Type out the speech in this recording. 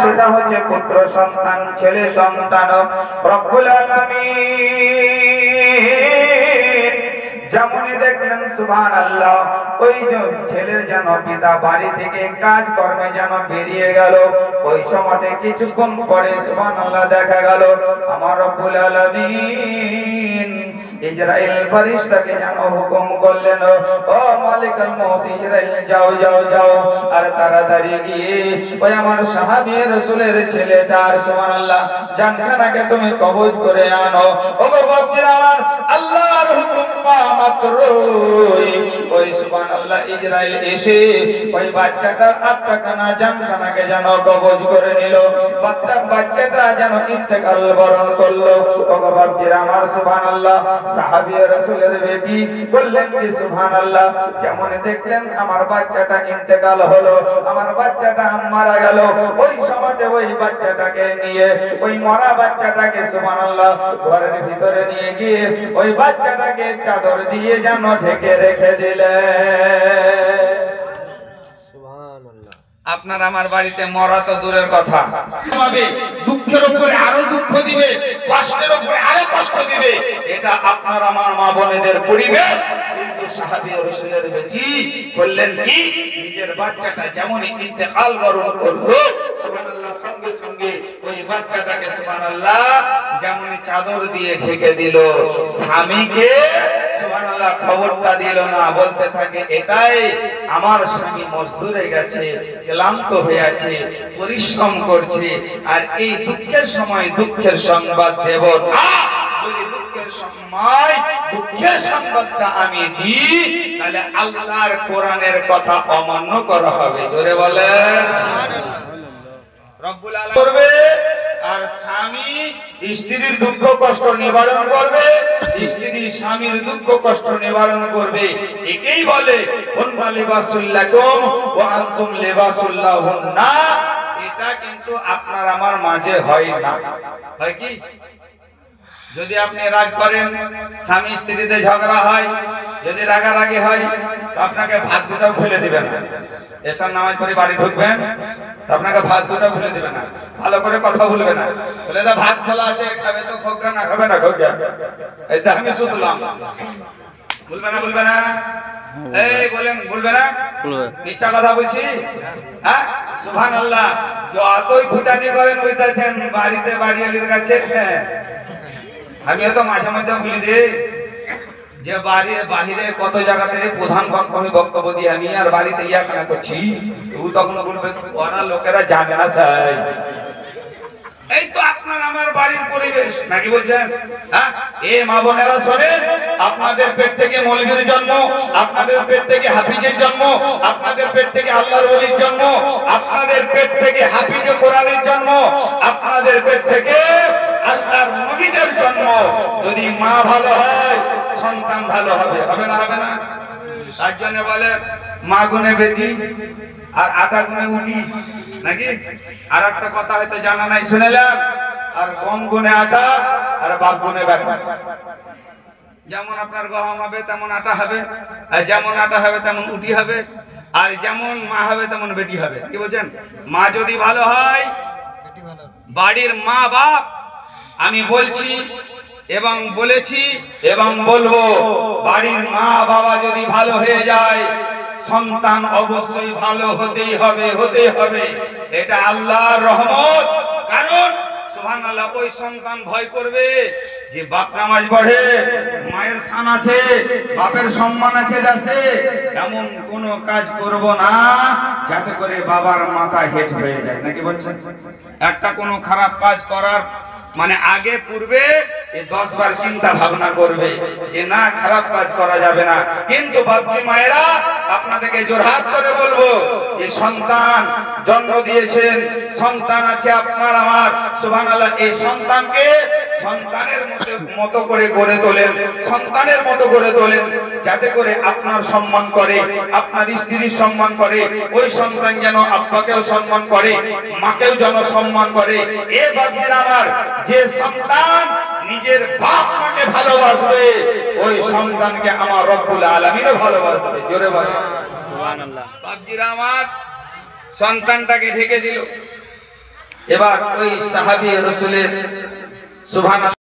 সেটা হচ্ছে পুত্র সন্তান, ছেলে সন্তান। রব্বুল আলামিন যেমনই দেখলেন সুবহানাল্লাহ, ওই যে ছেলের যেন পিতা বাড়ি থেকে কাজ কর্মে যেন বেরিয়ে গেল, ওই সময়তে কিছুক্ষণ পরে সুবহানাল্লাহ দেখা গেল আমার রব্বুল আলামিন ইসরাইল ফেরেশতাকে যেন হুকুম করলেন, ও মালিকুল মউত ইসরাইল যাও যাও যাও, আর তাড়াতাড়ি গিয়ে ওই আমার সাহাবী রাসূলের ছেলেটার সুবহানাল্লাহ জানখানাকে তুমি কবজ করে আনো। ও গো বাপজিরা আমার, আল্লাহর হুকুম পাওয়া মাত্রই ওই সুবহানাল্লাহ ইসরাইল এসে ওই বাচ্চাটার আত্মাখানা জানখানাকে যেন কবজ করে নিল, বাচ্চাটা যেন ইন্তেকাল বরণ করলো। ও গো বাপজিরা আমার সুবহানাল্লাহ, সাহাবী রাসূলের বেটি বললেন কি সুবহানাল্লাহ, যেমন দেখলেন আমার বাচ্চাটা ইন্তেকাল হলো, আমার বাচ্চাটা মারা গেল, ওই সময়তে ওই বাচ্চাটাকে নিয়ে ওই মরা বাচ্চাটাকে সুবহানাল্লাহ ঘরের ভিতরে নিয়ে গিয়ে ওই বাচ্চাটাকে চাদর দিয়ে যেন ঢেকে রেখে দিলেন। আপনার আমার বাড়িতে মরা তো দূরের কথা, দুঃখের উপরে আরো দুঃখ দিবে, কষ্টের উপরে আরো কষ্ট দিবে, এটা আপনার আমার মা বোনেদের পরিবেশ। কিন্তু সাহাবী রাসূলের বেটি বললেন কি, নিজের বাচ্চাটা যেমনই ইন্তেকাল বরণ করলো সুবহানাল্লাহ, সঙ্গে সঙ্গে ওই বাচ্চাটাকে সুবহানাল্লাহ যেমনই চাদর দিয়ে ঢেকে দিল, স্বামীকে সুবহানাল্লাহ খবরটা দিল না, বলতে থাকে এটাই আমার স্বামী মজদুরে গেছে, ক্লান্ত হয়ে আছে, পরিশ্রম করছে, আর এই দুঃখের সময় দুঃখের সংবাদ দেব না। যদি দুঃখের সময় দুঃখের সংবাদটা আমি দিই, তাহলে আল্লাহর কোরআনের কথা অমান্য করা হবে। জোরে বলেন রব্বুল আলামিন করবে, আর স্বামী স্ত্রীর দুঃখ কষ্ট নিবারণ করবে, স্ত্রী স্বামীর দুঃখ কষ্ট নিবারণ করবে। একেই বলে হুন্না লিবাসুল লাকুম ওয়া আনতুম লিবাসুল লাহুন্না। এটা কিন্তু আপনার আমার মাঝে হয় না। হয় কি? যদি আপনি রাগ করেন, স্বামী স্ত্রীতে ঝগড়া হয়, যদি রাগারাগি হয়, তো আপনাকে ভাত দুটাও খুলে দিবেন না। এসার নামাজ পড়ে বাড়ি ঢুকবেন, আপনাকে ভাত দুটাও খুলে দিবে না, ভালো করে কথা বলবে না, বলে দা ভাত খোলা আছে, খাবে তো খোকা, না খাবে না খোকা, এই তো আমি শুধলাম, বলবে না বলবে না, এই বলেন বলবে না, মিথ্যা কথা বলছি? হ্যাঁ সুবহানাল্লাহ, যতই ফুটানি করেন বুঝতেছেন বাড়িতে বাড়িয়ালির কাছে। আমিও তো মাঝে মাঝে বলি রে, যে বাহিরে কত জায়গা থেকে প্রধান বক্তব্য দিয়ে আমি আর বাড়িতে ইয়াখানা করছি, তুই তখন বলবে ওরা লোকেরা জানে না স্যার। এই তো আপনার আমার বাড়ির পরিবেশ, নাকি বলছেন? হ্যাঁ, এ মা বোনেরা শোনেন, আপনাদের পেট থেকে মৌলবীর জন্ম, আপনাদের পেট থেকে হাফিজের জন্ম, আপনাদের পেট থেকে আল্লাহর ওলির জন্ম, আপনাদের পেট থেকে হাফিজে কোরআনের জন্ম, আপনাদের পেট থেকে আল্লাহর নবীদের জন্ম। যদি মা ভালো হয়, সন্তান ভালো হবে, হবে না? হবে না? তার জন্য বলে মা গুনে বেটি আর আটা গুনে উঠি, নাকি? আর একটা কথা হয়তো জানা নাই, শুনেলেন, আর গম গুনে আটা আর বাপ গুনে বেটা। যেমন আপনার গম হবে তেমন আটা হবে, আর যেমন আটা হবে তেমন উঠি হবে, আর যেমন মা হবে তেমন বেটি হবে। কি বলছেন? মা যদি ভালো হয়, বাড়ির মা বাপ, আমি বলছি এবং বলেছি এবং বলবো, বাড়ির মা বাবা যদি ভালো হয়ে যায়, সন্তান অবশ্যই ভালো হতেই হবে, হতেই হবে। এটা আল্লাহর রহমত। কারণ সুবহানাল্লাহ, ওই সন্তান ভয় করবে যে বাপ নামাজ পড়ে, মায়ের শান আছে, বাপের সম্মান আছে দেশে, এমন কোন কাজ করব না যাতে করে বাবার মাথা হেট হয়ে যায়, নাকি বলছেন? একটা কোনো খারাপ কাজ করার মানে আগে পূর্বে 10 বার চিন্তা ভাবনা করবে যে না, খারাপ কাজ করা যাবে না। কিন্তু বাপজি মায়েরা, আপনাদেরকে জোরহাত করে বলবো, যে সন্তান জন্ম দিয়েছেন, সন্তান আছে আপনার আমার, সুবহানাল্লাহ, এই সন্তানকে সন্তানের মতো করে গড়ে তোলেন, সন্তানের মতো গড়ে তোলেন, যাতে করে আপনার সম্মান করে, আপনার স্ত্রীর সম্মান করে, ওই সন্তান যেন আব্বাকেও সম্মান করে, মাকেও যেন সম্মান করে। এ বাপজিরা আমার, যে সন্তান নিজের বাপ মাকে ভালোবাসবে, ওই সন্তানকে আমার রব্বুল আলামিনও ভালোবাসবে। জোরে বলেন সুবহানাল্লাহ। বাপজিরা আমার, সন্তানটাকে ঢেকে দিল, এবার ওই সাহাবী রাসূলের সুবহানাল্লাহ